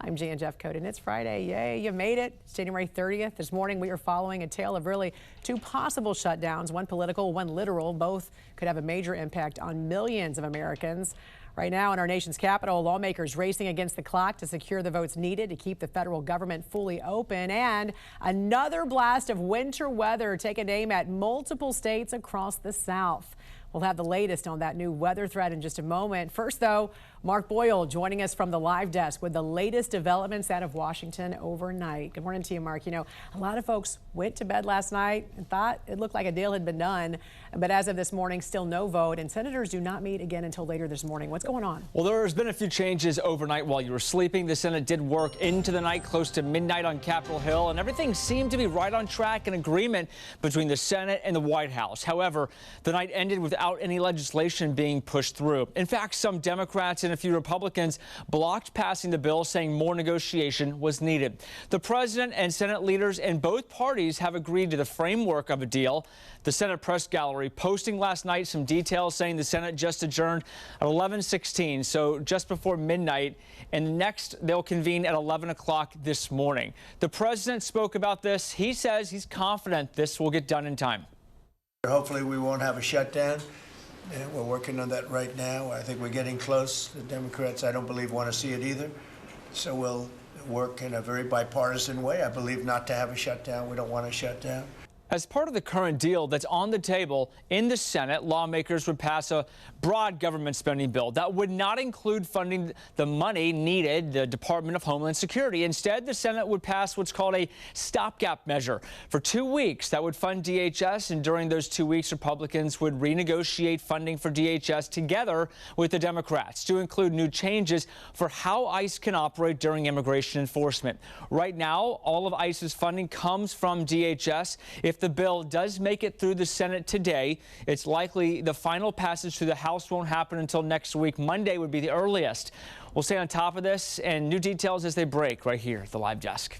I'm Jan Jeffcoat, and it's Friday. Yay, you made it. It's January 30th. This morning, we are following a tale of really two possible shutdowns, one political, one literal. Both could have a major impact on millions of Americans. Right now in our nation's capital, lawmakers racing against the clock to secure the votes needed to keep the federal government fully open. And another blast of winter weather taking aim at multiple states across the South. We'll have the latest on that new weather threat in just a moment. First, though, Mark Boyle joining us from the live desk with the latest developments out of Washington overnight. Good morning to you, Mark. You know, a lot of folks went to bed last night and thought it looked like a deal had been done. But as of this morning, still no vote, and senators do not meet again until later this morning. What's going on? Well, there's been a few changes overnight while you were sleeping. The Senate did work into the night, close to midnight on Capitol Hill, and everything seemed to be right on track and agreement between the Senate and the White House. However, the night ended without any legislation being pushed through. In fact, some Democrats and a few Republicans blocked passing the bill, saying more negotiation was needed. The president and Senate leaders in both parties have agreed to the framework of a deal. The Senate press gallery posting last night some details saying the Senate just adjourned at 11:16, so just before midnight, and next they'll convene at 11 o'clock this morning. The president spoke about this. He says he's confident this will get done in time. Hopefully we won't have a shutdown. And we're working on that right now. I think we're getting close. The Democrats, I don't believe, want to see it either. So we'll work in a very bipartisan way. I believe not to have a shutdown. We don't want a shutdown. As part of the current deal that's on the table in the Senate, lawmakers would pass a broad government spending bill that would not include funding the money needed, the Department of Homeland Security. Instead, the Senate would pass what's called a stopgap measure for 2 weeks that would fund DHS. And during those 2 weeks, Republicans would renegotiate funding for DHS together with the Democrats to include new changes for how ICE can operate during immigration enforcement. Right now, all of ICE's funding comes from DHS. If the bill does make it through the Senate today, it's likely the final passage through the House won't happen until next week. Monday would be the earliest. We'll stay on top of this and new details as they break right here at the live desk.